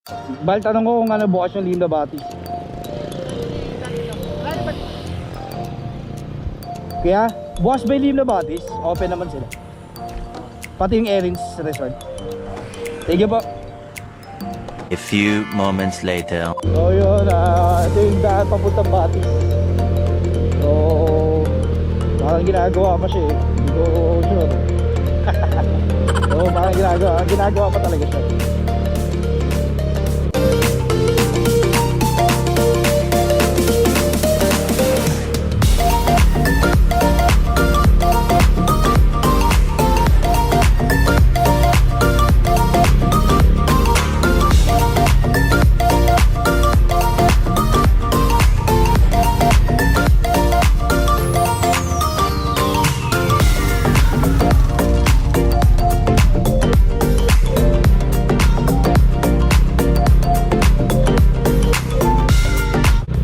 Bal, tanong ko kung ano bukas yung Linda Batis. Kaya, bukas ba yung Linda Batis? Open naman sila. Pati yung Erin's Resort. Thank you po. A few moments later. So yun, ito yung daan papuntang Batis. So, parang ginagawa pa siya eh. Hindi ko sure. So, parang ginagawa pa talaga siya.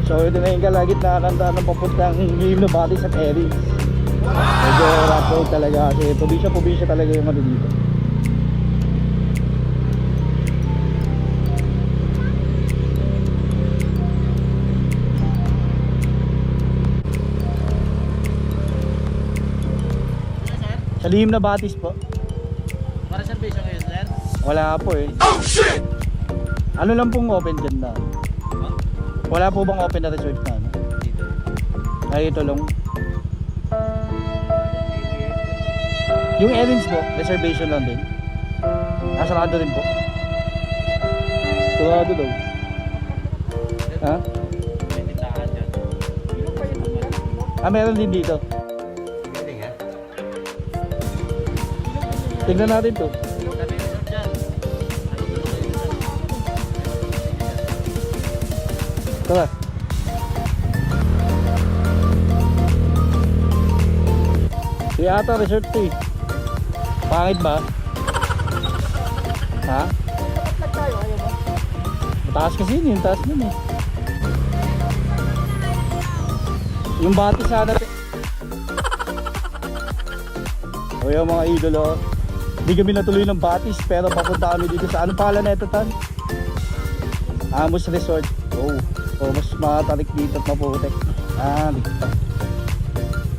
So ito na yung kalagitnaan ng daan ng papuntang Linda Batis at Erin's. Medyo rough road talaga kasi probinsya talaga yung ano dito. Sa Linda Batis po. Para sa beso ngayon, sir? Wala po eh. Oh shit! Ano lang pong open dyan na? Wala po bang open na resort na? Dito. Ay ito lang. Yung Erin's po, reservation lang din. Nasarado rin po. Sarado daw. Ha? May tindahan dyan. Ah, meron din dito. Galing ha? Tignan natin to. Sabi mo sir dyan. Tara. Di ata resort to eh. Pangit ba? Ha? Mataas kasi yun, yung taas nun eh. Yung bati sana. O yung mga idolo. Hindi kami natuloy ng Batis pero papunta kami dito sa anong pangalan na ito tan? Amos Resort. Oh, so mas matarik dito at maputik. Ah, dito.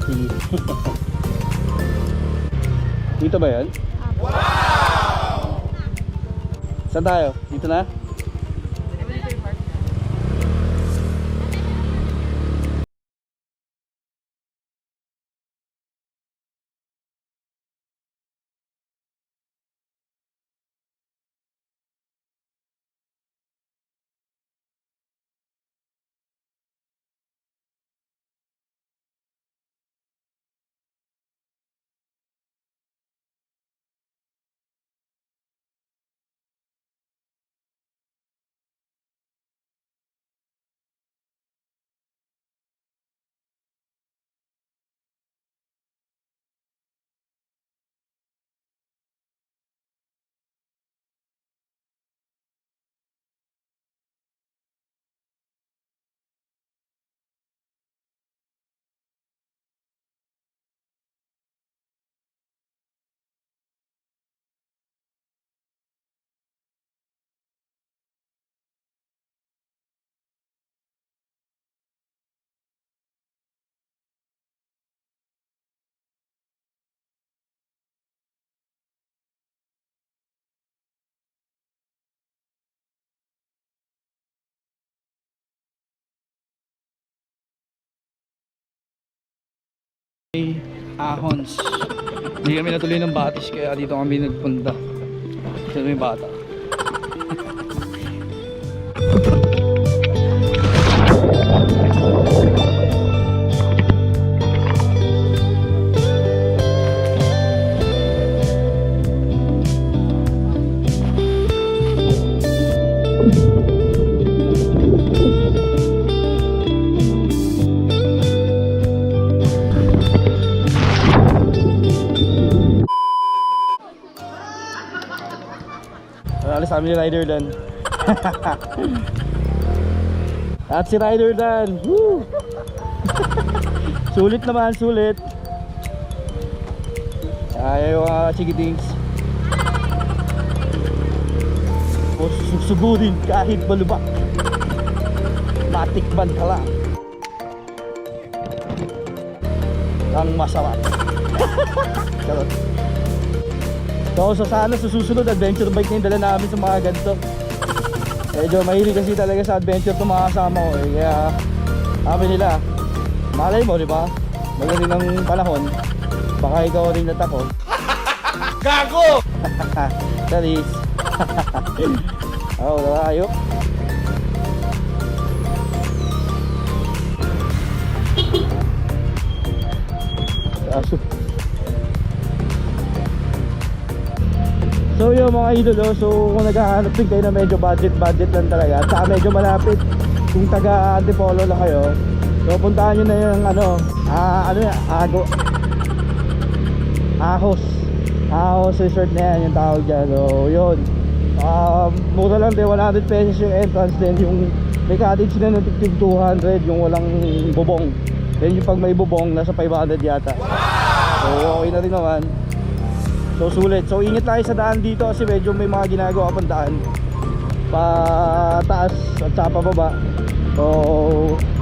Sige. Dito ba yan? Wow! Saan tayo? Dito na? Ahons. Hindi kami natuloy ng Batis kaya dito kami nagpunta. Ito may bata. Alis kami ni Rider Dan. At si Rider Dan. Woo! Sulit naman, sulit. Ayaw yung chikitings. Tapos susugurin kahit malubak. Matikman ka lang. Ang masarap. Charot. So sana sa susunod adventure bike na yung dala namin sa mga ganito. Medyo mahilig kasi talaga sa adventure itong mga kasama ko eh. Kaya sabi nila, malay mo di ba? Magaling ng panahon. Baka ikaw rin natakot. Gago! Charis. Oh, tayo. Aso. So yung mga idolo, so kung naghahanap din kayo na medyo budget lang talaga at saka medyo malapit, kung taga Antipolo lang kayo, so puntahan nyo na yung Ahos Resort na yan yung tawag dyan. So yun, mura lang din, 100 pesos yung entrance din. Yung may cottage na natiktig 200, yung walang bubong. Then yung pag may bubong, nasa 500 yata. So okay na rin naman. So sulit. So ingat tayo sa daan dito kasi medyo may mga ginagawa pang daan pa taas at sa pababa. So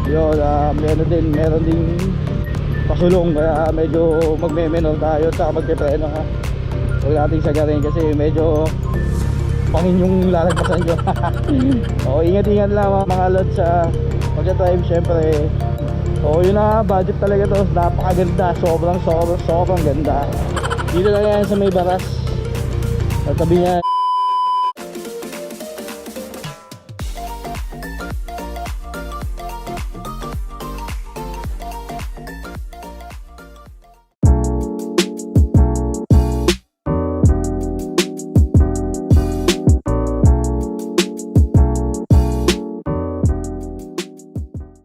yun, meron din pasulong kaya medyo magme-menor tayo at saka magpe-preno ha. Huwag nating sagarin kasi medyo pangin yung lalagpasan nyo. So ingat lang mga lods sa pagka-drive syempre. So yun na, budget talaga to, napakaganda, sobrang ganda. Dito lang yan sa may baras. At sabi niya